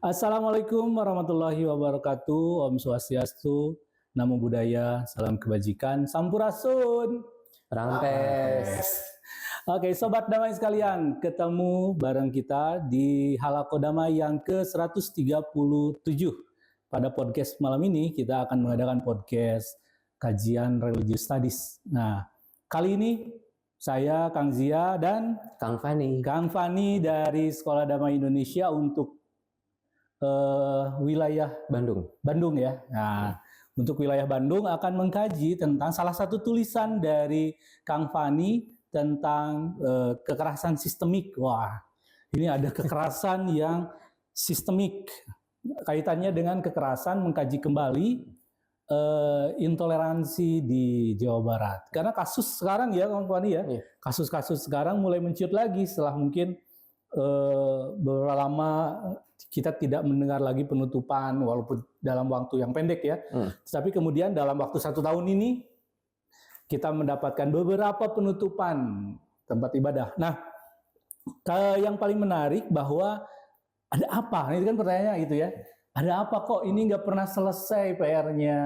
Assalamualaikum warahmatullahi wabarakatuh. Om Swastiastu, Namo Buddhaya, salam kebajikan, Sampurasun. Rampes. Oke, Sobat Damai sekalian, ketemu bareng kita di Halako Damai yang ke-137. Pada podcast malam ini, kita akan mengadakan podcast kajian Religious Studies. Nah, kali ini saya, Kang Zia, dan Kang Fani dari Sekolah Damai Indonesia untuk wilayah Bandung ya. Nah, untuk wilayah Bandung akan mengkaji tentang salah satu tulisan dari Kang Fani tentang kekerasan sistemik. Wah, ini ada kekerasan yang sistemik. Kaitannya dengan kekerasan, mengkaji kembali intoleransi di Jawa Barat. Karena kasus sekarang ya Kang Fani ya, kasus-kasus sekarang mulai menciut lagi setelah mungkin beberapa lama kita tidak mendengar lagi penutupan walaupun dalam waktu yang pendek ya. Tapi kemudian dalam waktu 1 tahun ini kita mendapatkan beberapa penutupan tempat ibadah. Nah, yang paling menarik bahwa ada apa? Ini kan pertanyaannya gitu ya. Ada apa kok ini nggak pernah selesai PR-nya?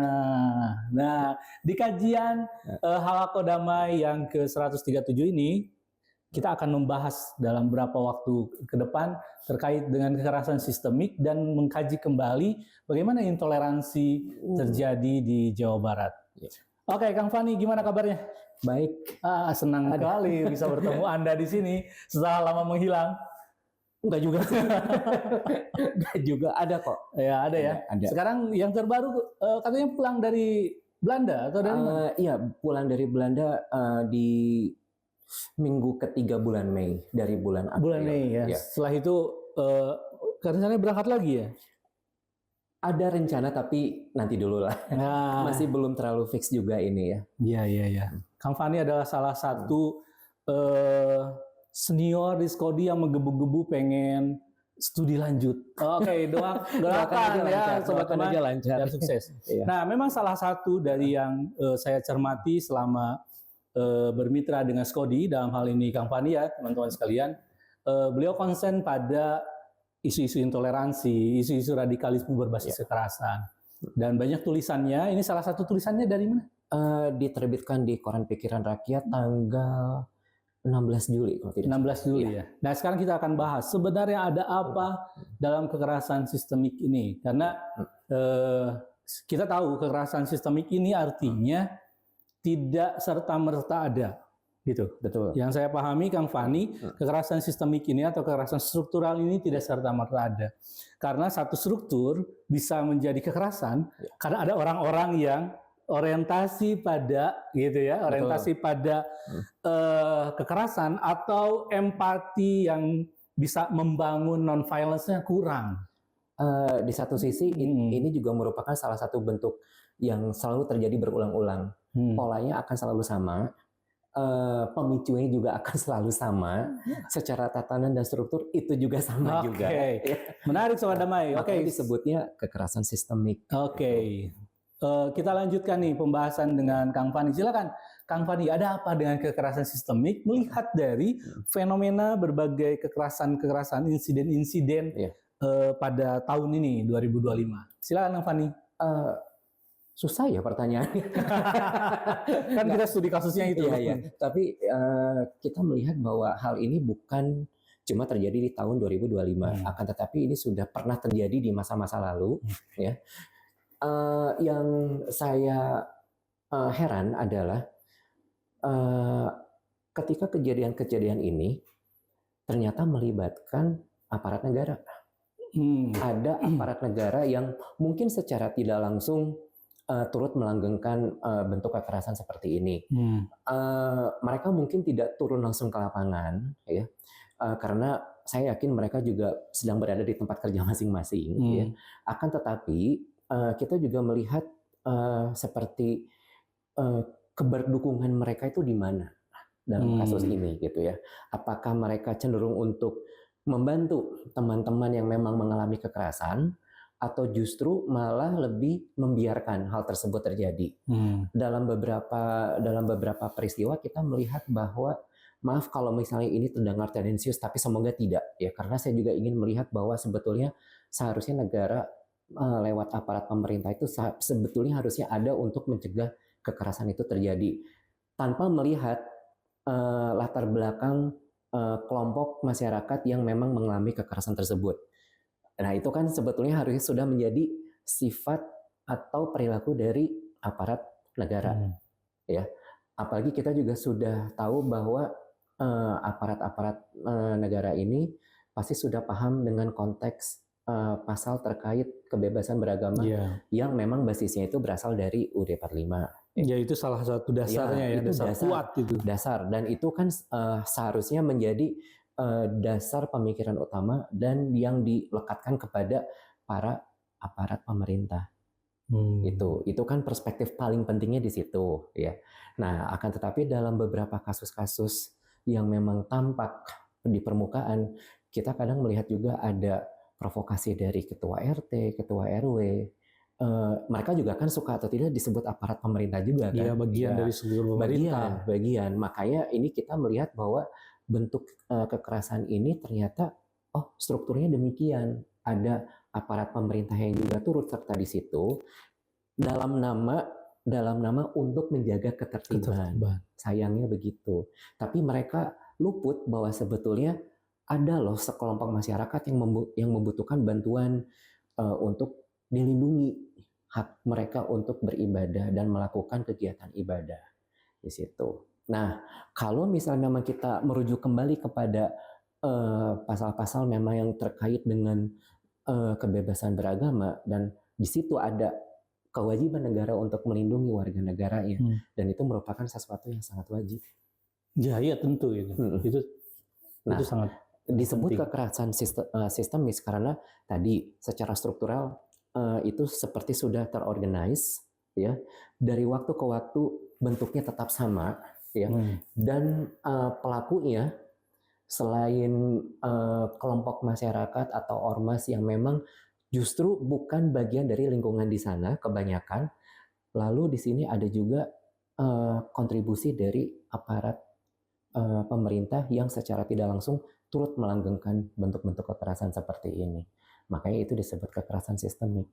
Nah, di kajian Halako Damai yang ke-137 ini kita akan membahas dalam beberapa waktu ke depan terkait dengan kekerasan sistemik dan mengkaji kembali bagaimana intoleransi terjadi di Jawa Barat. Oke, Kang Fani, gimana kabarnya? Baik. Senang sekali bisa bertemu Anda di sini setelah lama menghilang. Enggak juga. Enggak juga, ada kok. Ya, ada ya. Ada. Sekarang yang terbaru katanya pulang dari Belanda atau dari mana? Iya, pulang dari Belanda di minggu ketiga bulan Mei dari bulan April. Bulan Mei ya. Setelah itu rencananya berangkat lagi ya? Ada rencana tapi nanti dulu lah. Nah, masih belum terlalu fix juga ini ya. Iya. Kang Fani adalah salah satu senior di Skodi yang menggebu-gebu pengen studi lanjut. Oke, doakan ya sobat teman lancar dan sukses. Nah, memang salah satu dari yang saya cermati selama bermitra dengan Skodi, dalam hal ini Kang Fani ya teman-teman sekalian, beliau konsen pada isu-isu intoleransi, isu-isu radikalisme berbasis kekerasan, dan banyak tulisannya. Ini salah satu tulisannya dari mana? Diterbitkan di Koran Pikiran Rakyat tanggal 16 Juli. 16 Juli ya. Nah, sekarang kita akan bahas sebenarnya ada apa dalam kekerasan sistemik ini, karena kita tahu kekerasan sistemik ini artinya tidak serta-merta ada, gitu. Betul. Yang saya pahami, Kang Fani, kekerasan sistemik ini atau kekerasan struktural ini tidak serta-merta ada. Karena satu struktur bisa menjadi kekerasan karena ada orang-orang yang orientasi pada, gitu ya, orientasi pada kekerasan atau empati yang bisa membangun non-violence-nya kurang. Di satu sisi ini juga merupakan salah satu bentuk yang selalu terjadi berulang-ulang. Polanya akan selalu sama, pemicunya juga akan selalu sama, secara tatanan dan struktur itu juga sama juga. Menarik Sobat Damai. Makanya disebutnya kekerasan sistemik. Kita lanjutkan nih pembahasan dengan Kang Fani. Silakan Kang Fani, ada apa dengan kekerasan sistemik melihat dari fenomena berbagai kekerasan, insiden-insiden pada tahun ini 2025. Silakan Kang Fani. Susah ya pertanyaannya. Kan kita studi kasusnya itu. Iya. Tapi kita melihat bahwa hal ini bukan cuma terjadi di tahun 2025, akan tetapi ini sudah pernah terjadi di masa-masa lalu. Ya. Yang saya heran adalah ketika kejadian-kejadian ini ternyata melibatkan aparat negara. Ada aparat negara yang mungkin secara tidak langsung turut melanggengkan bentuk kekerasan seperti ini. Mereka mungkin tidak turun langsung ke lapangan, ya, karena saya yakin mereka juga sedang berada di tempat kerja masing-masing. Ya. Akan tetapi kita juga melihat seperti keberdukungan mereka itu di mana dalam kasus ini, gitu ya. Apakah mereka cenderung untuk membantu teman-teman yang memang mengalami kekerasan, atau justru malah lebih membiarkan hal tersebut terjadi. Dalam beberapa peristiwa kita melihat bahwa maaf kalau misalnya ini terdengar tendensius, tapi semoga tidak ya, karena saya juga ingin melihat bahwa sebetulnya seharusnya negara lewat aparat pemerintah itu sebetulnya harusnya ada untuk mencegah kekerasan itu terjadi tanpa melihat latar belakang kelompok masyarakat yang memang mengalami kekerasan tersebut. Nah, itu kan sebetulnya harusnya sudah menjadi sifat atau perilaku dari aparat negara, ya. Apalagi kita juga sudah tahu bahwa aparat-aparat negara ini pasti sudah paham dengan konteks pasal terkait kebebasan beragama yang memang basisnya itu berasal dari UUD 45. Ya, itu salah satu dasarnya, itu dasar kuat itu. Dasar, dan itu kan seharusnya menjadi dasar pemikiran utama dan yang dilekatkan kepada para aparat pemerintah. Itu kan perspektif paling pentingnya di situ, ya. Nah, akan tetapi dalam beberapa kasus-kasus yang memang tampak di permukaan, kita kadang melihat juga ada provokasi dari ketua RT, ketua RW. Mereka juga kan suka atau tidak disebut aparat pemerintah juga kan? Iya, bagian dari seluruh pemerintah. Bagian. Makanya ini kita melihat bahwa bentuk kekerasan ini ternyata strukturnya demikian. Ada aparat pemerintah yang juga turut serta di situ dalam nama untuk menjaga ketertiban. Sayangnya begitu. Tapi mereka luput bahwa sebetulnya ada loh sekelompok masyarakat yang membutuhkan bantuan untuk dilindungi hak mereka untuk beribadah dan melakukan kegiatan ibadah di situ. Nah, kalau misalnya memang kita merujuk kembali kepada pasal-pasal memang yang terkait dengan kebebasan beragama, dan di situ ada kewajiban negara untuk melindungi warga negaranya, dan itu merupakan sesuatu yang sangat wajib. Ya, iya tentu itu. Itu sangat disebut penting. Kekerasan sistemis karena tadi secara struktural itu seperti sudah terorganize, ya, dari waktu ke waktu bentuknya tetap sama, ya, dan pelakunya selain kelompok masyarakat atau ormas yang memang justru bukan bagian dari lingkungan di sana kebanyakan, lalu di sini ada juga kontribusi dari aparat pemerintah yang secara tidak langsung turut melanggengkan bentuk-bentuk kekerasan seperti ini. Makanya itu disebut kekerasan sistemik.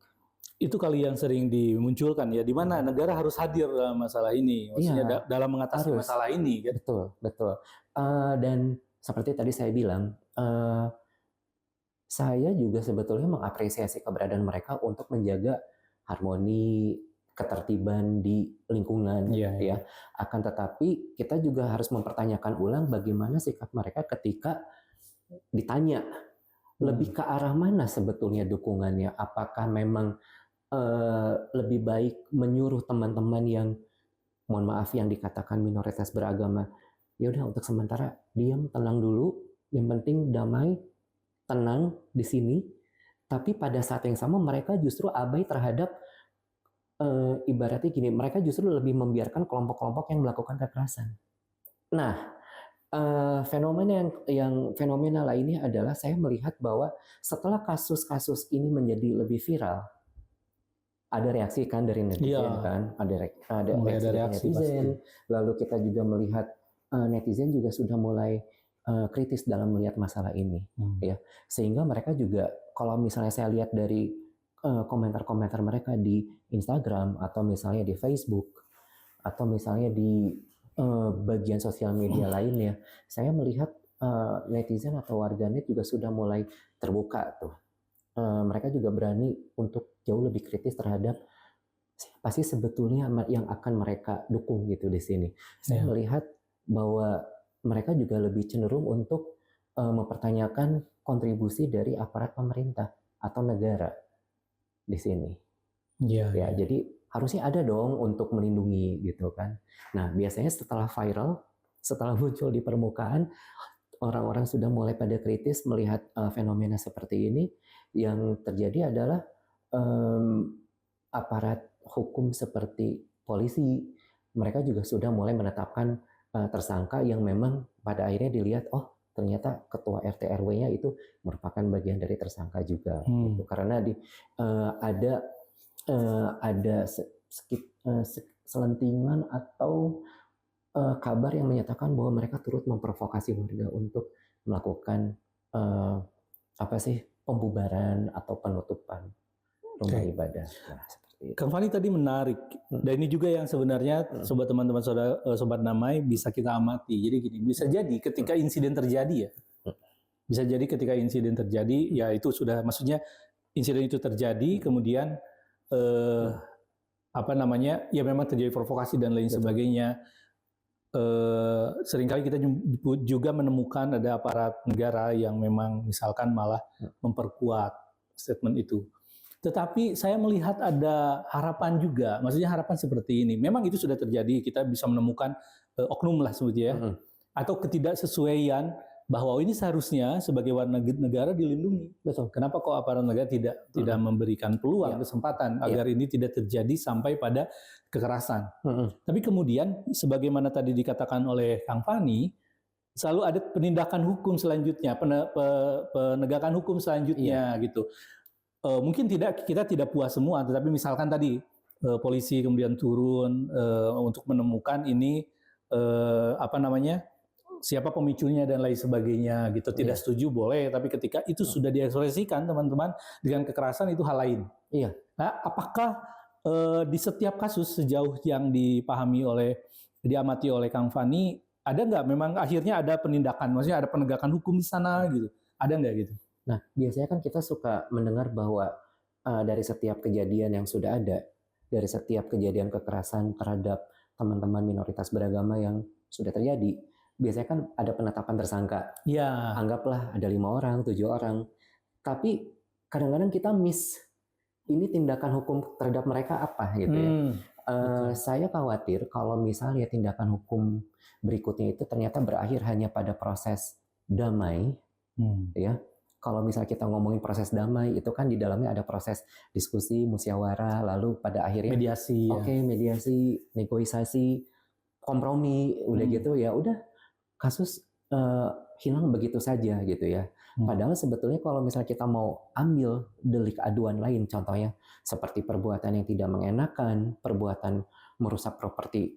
Itu kali yang sering dimunculkan ya, di mana negara harus hadir dalam masalah ini, maksudnya dalam mengatasi masalah ini. Kan? Betul. Dan seperti tadi saya bilang, saya juga sebetulnya mengapresiasi keberadaan mereka untuk menjaga harmoni, ketertiban di lingkungan, ya. Akan tetapi kita juga harus mempertanyakan ulang bagaimana sikap mereka ketika ditanya lebih ke arah mana sebetulnya dukungannya. Apakah memang lebih baik menyuruh teman-teman yang, mohon maaf, yang dikatakan minoritas beragama, ya udah untuk sementara diam, tenang dulu, yang penting damai, tenang di sini. Tapi pada saat yang sama mereka justru abai terhadap ibaratnya gini, mereka justru lebih membiarkan kelompok-kelompok yang melakukan kekerasan. Nah, fenomena lainnya adalah saya melihat bahwa setelah kasus-kasus ini menjadi lebih viral, ada reaksi kan dari netizen, kan, ada reaksi dari netizen. Lalu kita juga melihat netizen juga sudah mulai kritis dalam melihat masalah ini, ya, sehingga mereka juga, kalau misalnya saya lihat dari komentar-komentar mereka di Instagram atau misalnya di Facebook atau misalnya di bagian sosial media lainnya, saya melihat netizen atau warganet juga sudah mulai terbuka tuh. Mereka juga berani untuk jauh lebih kritis terhadap siapa sih sebetulnya yang akan mereka dukung gitu di sini. Saya melihat bahwa mereka juga lebih cenderung untuk mempertanyakan kontribusi dari aparat pemerintah atau negara di sini. Ya, jadi harusnya ada dong untuk melindungi gitu kan. Nah, biasanya setelah viral, setelah muncul di permukaan, orang-orang sudah mulai pada kritis melihat fenomena seperti ini. Yang terjadi adalah aparat hukum seperti polisi, mereka juga sudah mulai menetapkan tersangka yang memang pada akhirnya dilihat, ternyata ketua RT RW-nya itu merupakan bagian dari tersangka juga. Gitu. Karena ada selentingan atau kabar yang menyatakan bahwa mereka turut memprovokasi warga untuk melakukan pembubaran atau penutupan rumah ibadah. Nah, seperti itu. Kang Fani tadi menarik, dan ini juga yang sebenarnya sobat teman-teman sobat Damai bisa kita amati. Jadi gini, bisa jadi ketika insiden terjadi ya itu sudah, maksudnya insiden itu terjadi kemudian ya memang terjadi provokasi dan lain sebagainya. Seringkali kita juga menemukan ada aparat negara yang memang misalkan malah memperkuat statement itu. Tetapi saya melihat ada harapan juga, maksudnya harapan seperti ini. Memang itu sudah terjadi, kita bisa menemukan oknum lah sebetulnya, atau ketidaksesuaian bahwa ini seharusnya sebagai warga negara dilindungi. Betul. Kenapa kok aparat negara tidak memberikan peluang, kesempatan agar ini tidak terjadi sampai pada kekerasan. Tapi kemudian sebagaimana tadi dikatakan oleh Kang Fani, selalu ada penindakan hukum selanjutnya, penegakan hukum selanjutnya gitu. Mungkin kita tidak puas semua, tetapi misalkan tadi polisi kemudian turun untuk menemukan ini siapa pemicunya dan lain sebagainya gitu. Tidak setuju boleh, tapi ketika itu sudah diekspresikan teman-teman dengan kekerasan itu hal lain. Iya. Nah, apakah di setiap kasus sejauh yang diamati oleh Kang Fani, ada nggak memang akhirnya ada penindakan, maksudnya ada penegakan hukum di sana gitu? Ada nggak gitu? Nah, biasanya kan kita suka mendengar bahwa dari setiap kejadian yang sudah ada, dari setiap kejadian kekerasan terhadap teman-teman minoritas beragama yang sudah terjadi, biasanya kan ada penetapan tersangka. Ya. Anggaplah ada 5 orang, 7 orang. Tapi kadang-kadang kita miss, ini tindakan hukum terhadap mereka apa gitu ya. Saya khawatir kalau misalnya tindakan hukum berikutnya itu ternyata berakhir hanya pada proses damai, ya. Kalau misalnya kita ngomongin proses damai, itu kan di dalamnya ada proses diskusi, musyawarah, lalu pada akhirnya mediasi. Mediasi, negosiasi, kompromi, udah gitu ya, udah kasus hilang begitu saja gitu ya. Padahal sebetulnya kalau misalnya kita mau ambil delik aduan lain, contohnya seperti perbuatan yang tidak mengenakan, perbuatan merusak properti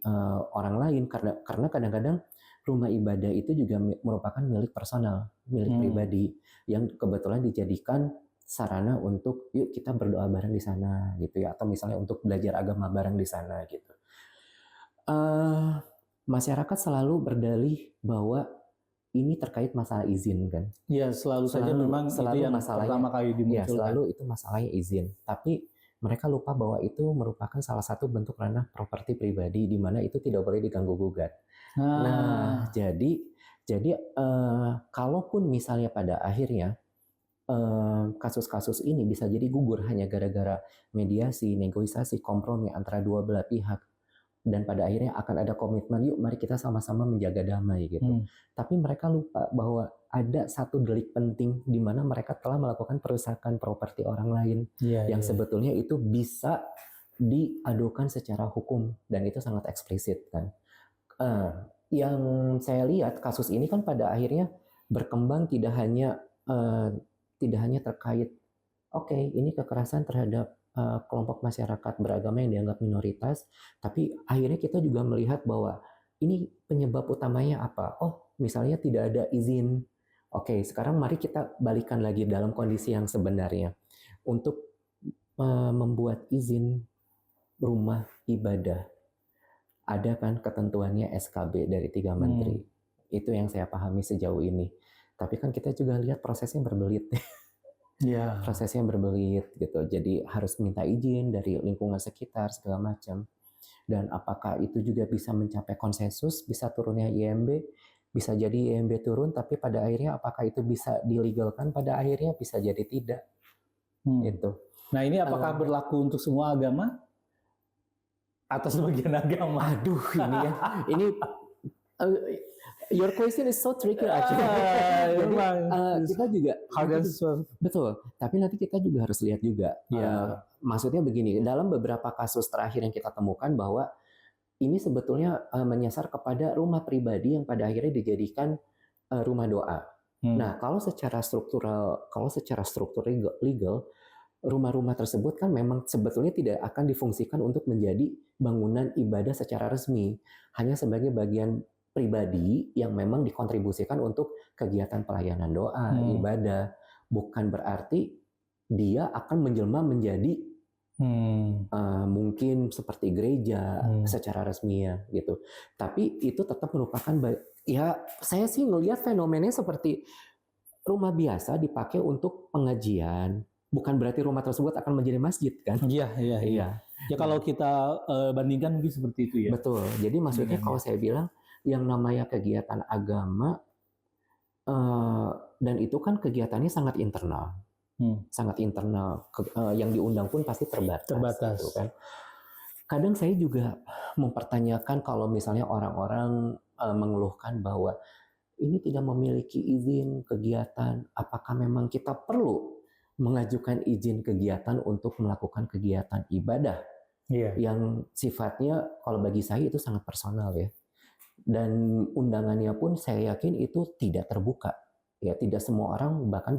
orang lain, karena kadang-kadang rumah ibadah itu juga merupakan milik personal, milik pribadi yang kebetulan dijadikan sarana untuk yuk kita berdoa bareng di sana gitu ya, atau misalnya untuk belajar agama bareng di sana gitu. Masyarakat selalu berdalih bahwa ini terkait masalah izin kan? Iya, selalu saja memang itu yang pertama kali dimunculkan. Ya, selalu itu masalahnya izin. Tapi mereka lupa bahwa itu merupakan salah satu bentuk ranah properti pribadi di mana itu tidak boleh diganggu gugat. Nah, jadi kalaupun misalnya pada akhirnya kasus-kasus ini bisa jadi gugur hanya gara-gara mediasi, negosiasi, kompromi antara dua belah pihak, dan pada akhirnya akan ada komitmen, yuk mari kita sama-sama menjaga damai gitu. Tapi mereka lupa bahwa ada satu delik penting di mana mereka telah melakukan perusakan properti orang lain yang sebetulnya itu bisa diadukan secara hukum dan itu sangat eksplisit kan. Yang saya lihat kasus ini kan pada akhirnya berkembang tidak hanya terkait ini kekerasan terhadap kelompok masyarakat beragama yang dianggap minoritas, tapi akhirnya kita juga melihat bahwa ini penyebab utamanya apa? Oh, misalnya tidak ada izin. Oke, sekarang mari kita balikan lagi dalam kondisi yang sebenarnya untuk membuat izin rumah ibadah. Ada kan ketentuannya SKB dari 3 menteri. Itu yang saya pahami sejauh ini. Tapi kan kita juga lihat prosesnya berbelit. Prosesnya berbelit gitu. Jadi harus minta izin dari lingkungan sekitar segala macam. Dan apakah itu juga bisa mencapai konsensus, bisa turunnya IMB, bisa jadi IMB turun, tapi pada akhirnya apakah itu bisa dilegalkan? Pada akhirnya bisa jadi tidak. Gitu. Nah, ini apakah berlaku untuk semua agama? Atau sebagian agama? Aduh, ini your question is so tricky actually. Jadi kita juga betul. Tapi nanti kita juga harus lihat juga. Maksudnya begini, dalam beberapa kasus terakhir yang kita temukan bahwa ini sebetulnya menyasar kepada rumah pribadi yang pada akhirnya dijadikan rumah doa. Nah, kalau secara struktur legal, rumah-rumah tersebut kan memang sebetulnya tidak akan difungsikan untuk menjadi bangunan ibadah secara resmi, hanya sebagai bagian pribadi yang memang dikontribusikan untuk kegiatan pelayanan doa, ibadah. Bukan berarti dia akan menjelma menjadi mungkin seperti gereja secara resmi ya gitu. Tapi itu tetap merupakan ya saya sih ngelihat fenomenanya seperti rumah biasa dipakai untuk pengajian. Bukan berarti rumah tersebut akan menjadi masjid kan? Iya. Ya kalau kita bandingkan mungkin seperti itu ya. Betul. Jadi maksudnya kalau saya bilang yang namanya kegiatan agama dan itu kan kegiatannya sangat internal. Sangat internal. Yang diundang pun pasti terbatas. Gitu kan. Kadang saya juga mempertanyakan kalau misalnya orang-orang mengeluhkan bahwa ini tidak memiliki izin kegiatan, apakah memang kita perlu mengajukan izin kegiatan untuk melakukan kegiatan ibadah yang sifatnya kalau bagi saya itu sangat personal ya, dan undangannya pun saya yakin itu tidak terbuka ya, tidak semua orang bahkan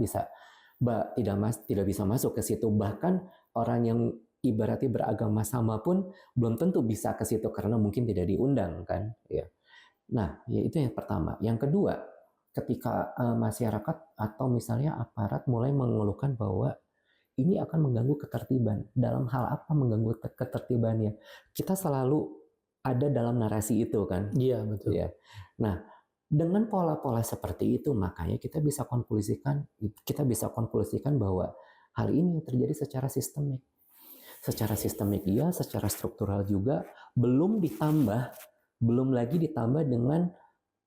tidak bisa masuk ke situ, bahkan orang yang ibaratnya beragama sama pun belum tentu bisa ke situ karena mungkin tidak diundang kan ya. Nah, ya itu yang pertama. Yang kedua, ketika masyarakat atau misalnya aparat mulai mengeluhkan bahwa ini akan mengganggu ketertiban. Dalam hal apa mengganggu ketertibannya? Kita selalu ada dalam narasi itu kan? Iya, betul. Ya. Nah, dengan pola-pola seperti itu, makanya kita bisa konklusikan bahwa hal ini terjadi secara sistemik. Secara sistemik iya, secara struktural juga, belum lagi ditambah dengan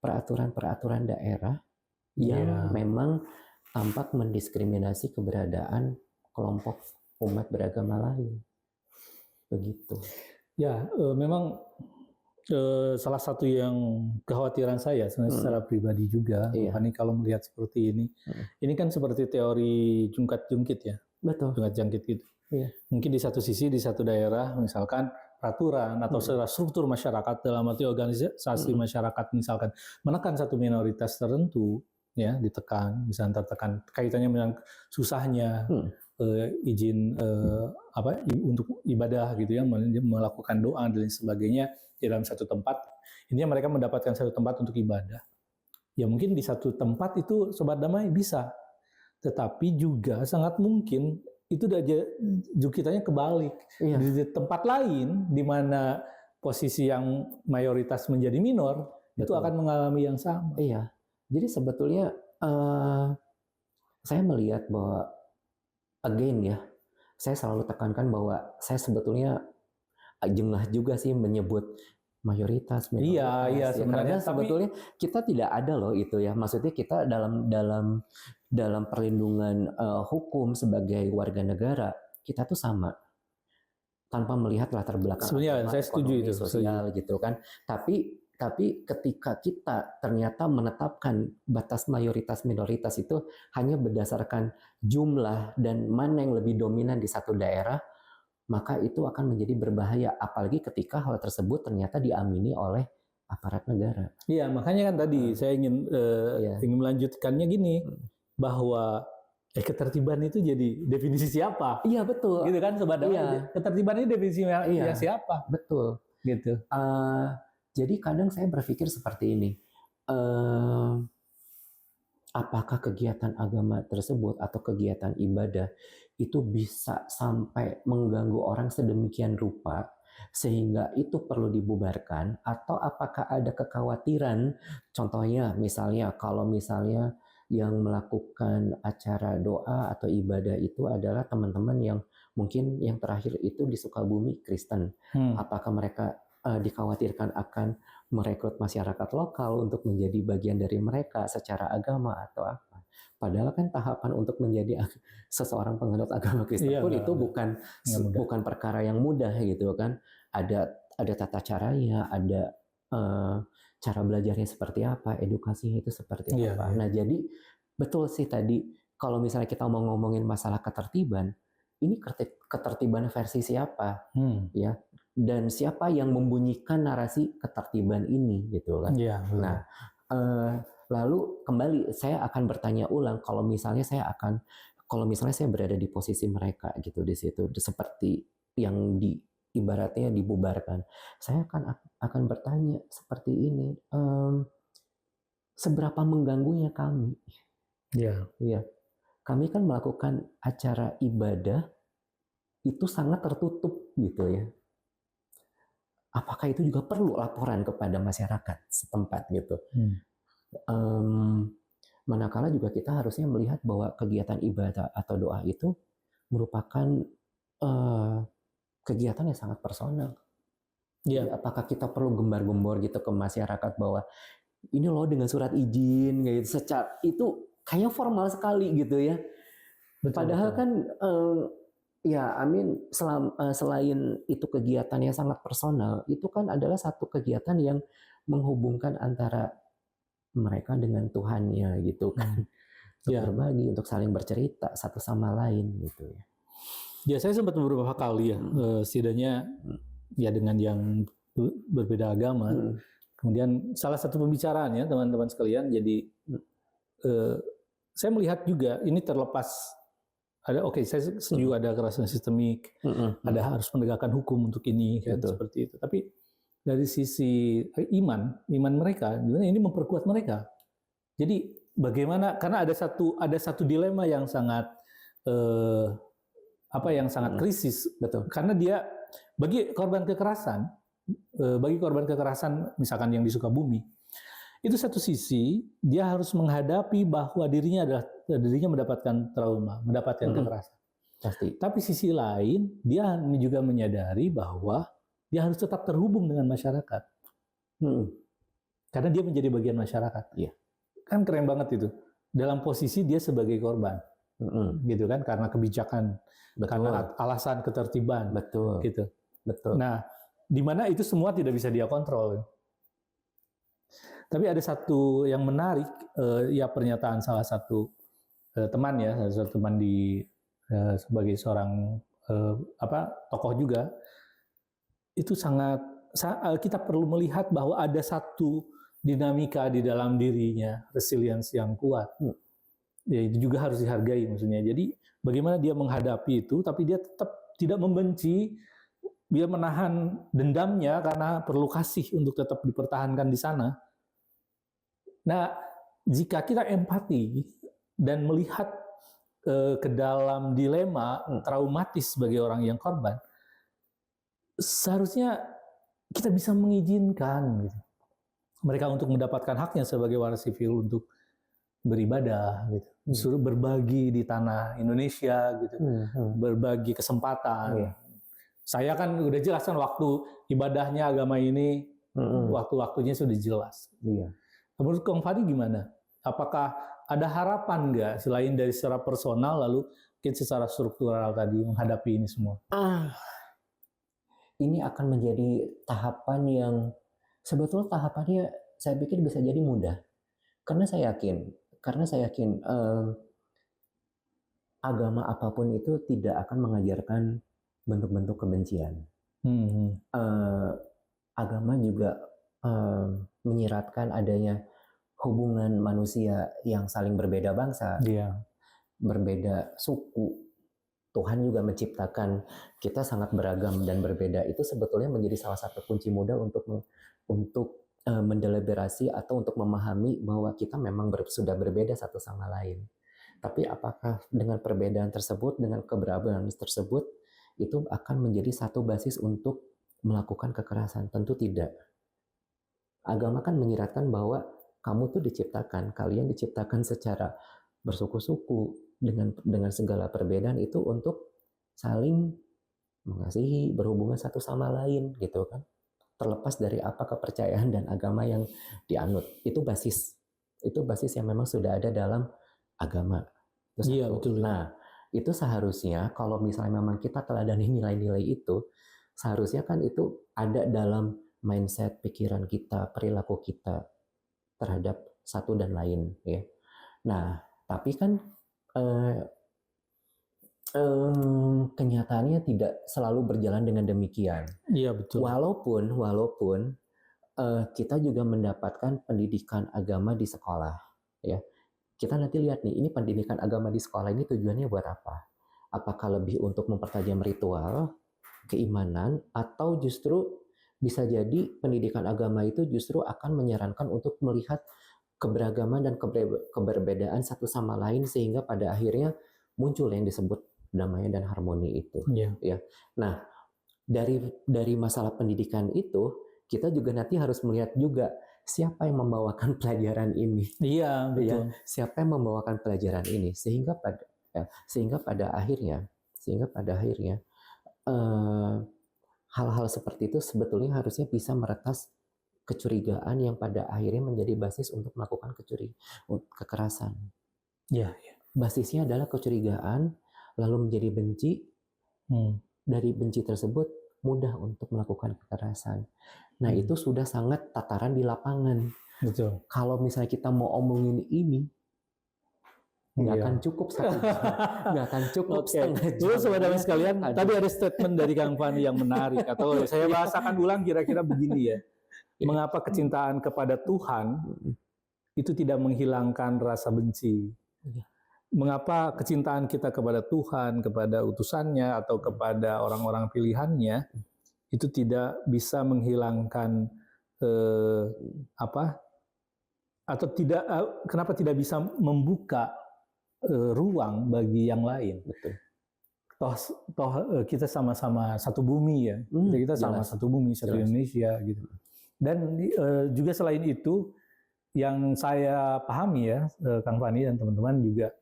peraturan-peraturan daerah yang memang tampak mendiskriminasi keberadaan kelompok umat beragama lain. Begitu. Ya, memang salah satu yang kekhawatiran saya secara pribadi juga, Fani, kalau melihat seperti ini. Ini kan seperti teori jungkat-jungkit ya. Betul. Jungkat-jungkit gitu. Iya. Mungkin di satu sisi, di satu daerah, misalkan peraturan atau secara struktur masyarakat dalam arti organisasi masyarakat misalkan menekan satu minoritas tertentu ya, ditekan, misalnya tertekan kaitannya dengan susahnya izin untuk ibadah gitu ya, melakukan doa dan lain sebagainya di dalam satu tempat. Intinya mereka mendapatkan satu tempat untuk ibadah. Ya mungkin di satu tempat itu sobat damai bisa, tetapi juga sangat mungkin itu jungkitannya kebalik. Iya. Di tempat lain di mana posisi yang mayoritas menjadi minor, itu akan mengalami yang sama. Iya. Jadi sebetulnya saya melihat bahwa again ya, saya selalu tekankan bahwa saya sebetulnya jengah juga sih menyebut mayoritas, minoritas. Iya, sebenarnya karena sebetulnya kita tidak ada loh itu ya. Maksudnya kita dalam perlindungan hukum sebagai warga negara, kita tuh sama tanpa melihat latar belakang sebenarnya saya setuju itu sosial gitu kan. Tapi ketika kita ternyata menetapkan batas mayoritas minoritas itu hanya berdasarkan jumlah dan mana yang lebih dominan di satu daerah, maka itu akan menjadi berbahaya, apalagi ketika hal tersebut ternyata diamini oleh aparat negara. Iya, makanya kan tadi saya ingin melanjutkannya gini, bahwa ketertiban itu jadi definisi siapa? Iya, betul. Gitu kan sobat. Iya. Ketertiban ini definisi siapa? Betul. Gitu. Jadi kadang saya berpikir seperti ini. Apakah kegiatan agama tersebut atau kegiatan ibadah itu bisa sampai mengganggu orang sedemikian rupa sehingga itu perlu dibubarkan, atau apakah ada kekhawatiran, contohnya misalnya kalau misalnya yang melakukan acara doa atau ibadah itu adalah teman-teman yang mungkin yang terakhir itu di Sukabumi Kristen, apakah mereka dikhawatirkan akan merekrut masyarakat lokal untuk menjadi bagian dari mereka secara agama atau apa? Padahal kan tahapan untuk menjadi seseorang penganut agama Kristen pun itu bukan perkara yang mudah gitu kan. Ada tata caranya, ada cara belajarnya seperti apa, edukasinya itu seperti apa. Nah, jadi betul sih tadi kalau misalnya kita mau ngomongin masalah ketertiban, ini ketertiban versi siapa? Ya. Dan siapa yang membunyikan narasi ketertiban ini gitu kan. Nah, lalu kembali saya akan bertanya ulang, kalau misalnya saya akan kalau misalnya saya berada di posisi mereka gitu di situ, seperti yang ibaratnya dibubarkan, saya akan bertanya seperti ini, seberapa mengganggunya kami? Ya. Iya, kami kan melakukan acara ibadah itu sangat tertutup gitu ya. Apakah itu juga perlu laporan kepada masyarakat setempat gitu? Manakala juga kita harusnya melihat bahwa kegiatan ibadah atau doa itu merupakan kegiatan yang sangat personal. Jadi apakah kita perlu gembar-gembor gitu ke masyarakat bahwa ini loh dengan surat izin gitu, itu kayaknya formal sekali gitu ya. Padahal kan ya Amin, selain itu kegiatan yang sangat personal, itu kan adalah satu kegiatan yang menghubungkan antara mereka dengan Tuhannya gitu kan. Untuk berbagi, untuk saling bercerita satu sama lain gitu ya. Ya, saya sempat beberapa kali ya, setidaknya ya dengan yang berbeda agama. Kemudian salah satu pembicaraan ya teman-teman sekalian, jadi saya melihat juga ini terlepas ada, saya setuju ada kekerasan sistemik, ada harus menegakkan hukum untuk ini kan, seperti itu. Tapi dari sisi iman mereka, ini memperkuat mereka. Jadi bagaimana? Karena ada satu dilema yang sangat sangat krisis, betul. Karena dia bagi korban kekerasan misalkan yang di Sukabumi, itu satu sisi dia harus menghadapi bahwa dirinya mendapatkan trauma, mendapatkan kekerasan. Pasti. Tapi sisi lain dia juga menyadari bahwa dia harus tetap terhubung dengan masyarakat. Karena dia menjadi bagian masyarakat. Iya. Kan keren banget itu. Dalam posisi dia sebagai korban. Gitu kan, karena kebijakan, karena alasan ketertiban. Betul. Gitu. Betul. Nah, di mana itu semua tidak bisa dia kontrol. Tapi ada satu yang menarik, ya pernyataan salah satu teman ya, salah satu teman sebagai seorang tokoh juga, itu kita perlu melihat bahwa ada satu dinamika di dalam dirinya, resilience yang kuat. Ya, itu juga harus dihargai maksudnya. Jadi bagaimana dia menghadapi itu, tapi dia tetap tidak membenci, dia menahan dendamnya karena perlu kasih untuk tetap dipertahankan di sana. Nah, jika kita empati dan melihat ke dalam dilema traumatis bagi orang yang korban, seharusnya kita bisa mengizinkan gitu, mereka untuk mendapatkan haknya sebagai waris sivil untuk beribadah, gitu, suruh berbagi di tanah Indonesia, gitu, berbagi kesempatan. Saya kan udah jelas kan waktu ibadahnya agama ini, waktu-waktunya sudah jelas. Menurut Kang Fadi gimana? Apakah ada harapan nggak selain dari secara personal lalu mungkin secara struktural tadi menghadapi ini semua? Ini akan menjadi tahapan yang sebetulnya tahapannya saya pikir bisa jadi mudah. Karena saya yakin agama apapun itu tidak akan mengajarkan bentuk-bentuk kebencian. Agama juga menyiratkan adanya hubungan manusia yang saling berbeda bangsa, berbeda suku. Tuhan juga menciptakan kita sangat beragam dan berbeda. Itu sebetulnya menjadi salah satu kunci mudah untuk mendeliberasi atau untuk memahami bahwa kita memang sudah berbeda satu sama lain. Tapi apakah dengan perbedaan tersebut, dengan keberagaman tersebut, itu akan menjadi satu basis untuk melakukan kekerasan? Tentu tidak. Agama kan menyiratkan bahwa kamu tuh kalian diciptakan secara bersuku-suku dengan segala perbedaan itu untuk saling mengasihi, berhubungan satu sama lain gitu kan. Terlepas dari apa kepercayaan dan agama yang dianut. Itu basis yang memang sudah ada dalam agama. Iya, betul. Nah, itu seharusnya kalau misalnya memang kita teladani nilai-nilai itu, seharusnya kan itu ada dalam mindset, pikiran kita, perilaku kita terhadap satu dan lain ya. Nah, tapi kan kenyataannya tidak selalu berjalan dengan demikian. Iya, betul. Walaupun kita juga mendapatkan pendidikan agama di sekolah ya. kita nanti lihat nih, ini pendidikan agama di sekolah ini tujuannya buat apa? Apakah lebih untuk mempertajam ritual, keimanan, atau justru bisa jadi pendidikan agama itu justru akan menyarankan untuk melihat keberagaman dan keberbedaan satu sama lain sehingga pada akhirnya muncul yang disebut damai dan harmoni itu. Ya. Nah, dari masalah pendidikan itu kita juga nanti harus melihat juga siapa yang membawakan pelajaran ini. Iya, betul. Ya, siapa yang membawakan pelajaran ini sehingga pada akhirnya hal-hal seperti itu sebetulnya harusnya bisa meretas kecurigaan yang pada akhirnya menjadi basis untuk melakukan kekerasan. Ya. Basisnya adalah kecurigaan, lalu menjadi benci. Dari benci tersebut mudah untuk melakukan kekerasan. Nah, itu sudah sangat tataran di lapangan. Betul. Kalau misalnya kita mau omongin ini, nggak akan cukup satu jam, nggak akan cukup setengah jam. Terus saudara sekalian, tadi ada statement dari Kang Fani yang menarik, atau saya bahasakan ulang kira-kira begini ya. Mengapa kecintaan kepada Tuhan itu tidak menghilangkan rasa benci? Mengapa kecintaan kita kepada Tuhan, kepada utusannya, atau kepada orang-orang pilihannya itu tidak bisa menghilangkan atau tidak? Kenapa tidak bisa membuka ruang bagi yang lain? Betul. Toh kita sama-sama satu bumi ya. Kita sama satu bumi, satu Indonesia gitu. Dan juga selain itu, yang saya pahami ya, Kang Fani dan teman-teman juga,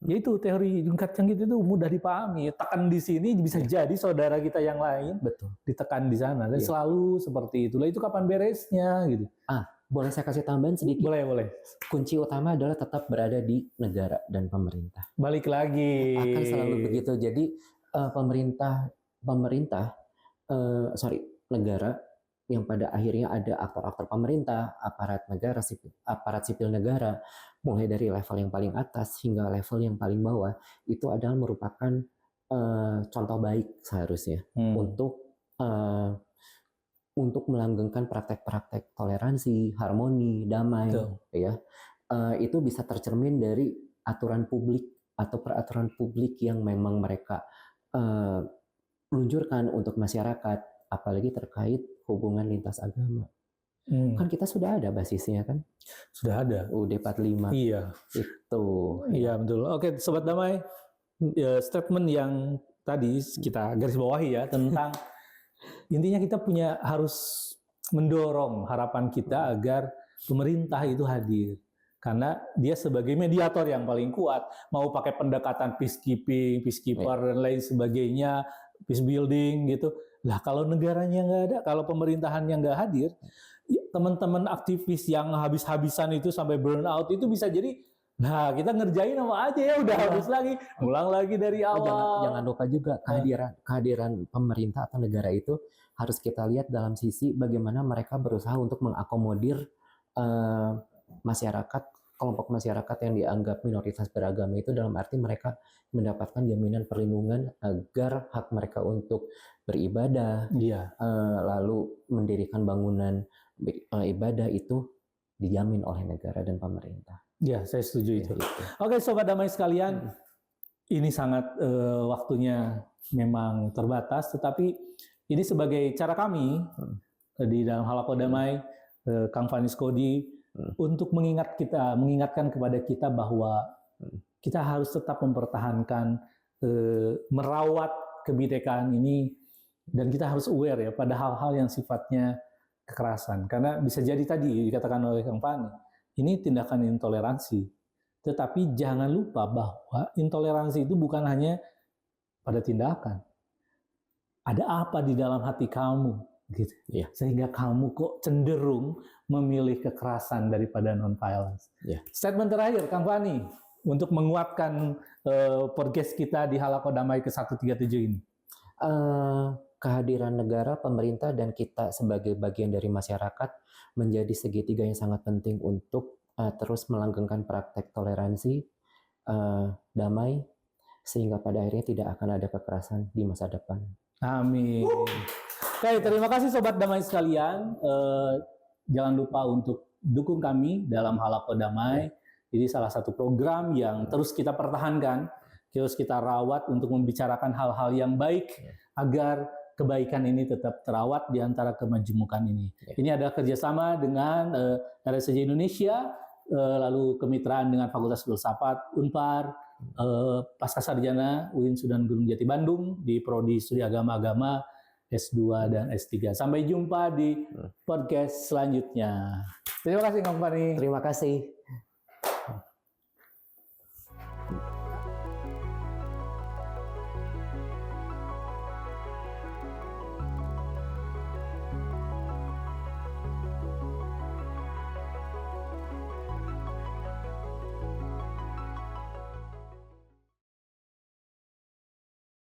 yaitu teori Jungkat Cangkit itu mudah dipahami. Tekan di sini bisa jadi saudara kita yang lain ditekan di sana. Dan selalu seperti itulah. Itu kapan beresnya gitu. Boleh saya kasih tambahan sedikit? Boleh. Kunci utama adalah tetap berada di negara dan pemerintah. Balik lagi. Akan selalu begitu. Jadi negara yang pada akhirnya ada aktor-aktor pemerintah, aparat sipil negara, mulai dari level yang paling atas hingga level yang paling bawah, itu adalah merupakan contoh baik seharusnya untuk melanggengkan praktek-praktek toleransi, harmoni, damai. Ya, itu bisa tercermin dari aturan publik atau peraturan publik yang memang mereka luncurkan untuk masyarakat, apalagi terkait hubungan lintas agama. Kan kita sudah ada basisnya kan? Sudah ada. UUD 45. Iya. Itu. Iya, betul. Oke, Sobat Damai, statement yang tadi kita garis bawahi ya, tentang intinya kita harus mendorong harapan kita agar pemerintah itu hadir. Karena dia sebagai mediator yang paling kuat, mau pakai pendekatan peacekeeper dan lain sebagainya, peace building gitu. Lah kalau negaranya nggak ada, kalau pemerintahannya nggak hadir, teman-teman aktivis yang habis-habisan itu sampai burn out itu bisa jadi, nah kita ngerjain sama aja ya, udah habis lagi, ulang lagi dari awal. Jangan lupa juga kehadiran pemerintah atau negara itu harus kita lihat dalam sisi bagaimana mereka berusaha untuk mengakomodir masyarakat, kelompok masyarakat yang dianggap minoritas beragama itu, dalam arti mereka mendapatkan jaminan perlindungan agar hak mereka untuk beribadah, lalu mendirikan bangunan ibadah itu dijamin oleh negara dan pemerintah. Ya, saya setuju itu. Oke, Sobat Damai sekalian, ini sangat waktunya memang terbatas, tetapi ini sebagai cara kami di dalam Halako Damai, Kang Fani Skodi, untuk mengingatkan kepada kita bahwa kita harus tetap mempertahankan, merawat kebinekaan ini, dan kita harus aware ya pada hal-hal yang sifatnya kekerasan. Karena bisa jadi tadi dikatakan oleh Kang Fani, ini tindakan intoleransi. Tetapi jangan lupa bahwa intoleransi itu bukan hanya pada tindakan. Ada apa di dalam hati kamu? Gitu. Sehingga kamu kok cenderung memilih kekerasan daripada non-violence. Statement terakhir, Kang Fani, untuk menguatkan podcast kita di Halako Damai ke-137 ini. Kehadiran negara, pemerintah, dan kita sebagai bagian dari masyarakat menjadi segitiga yang sangat penting untuk terus melanggengkan praktek toleransi, damai, sehingga pada akhirnya tidak akan ada kekerasan di masa depan. Amin. Oke, terima kasih Sobat Damai sekalian. Jangan lupa untuk dukung kami dalam Halako Damai. Jadi salah satu program yang terus kita pertahankan, terus kita rawat untuk membicarakan hal-hal yang baik agar kebaikan ini tetap terawat di antara kemajemukan ini. Ini ada kerjasama dengan RSCG Indonesia, lalu kemitraan dengan Fakultas Filsafat Unpar, Pasca Sarjana UIN Sunan Gunung Jati Bandung di Prodi Studi Agama S2 dan S3. Sampai jumpa di podcast selanjutnya. Terima kasih Kang Fani. Terima kasih.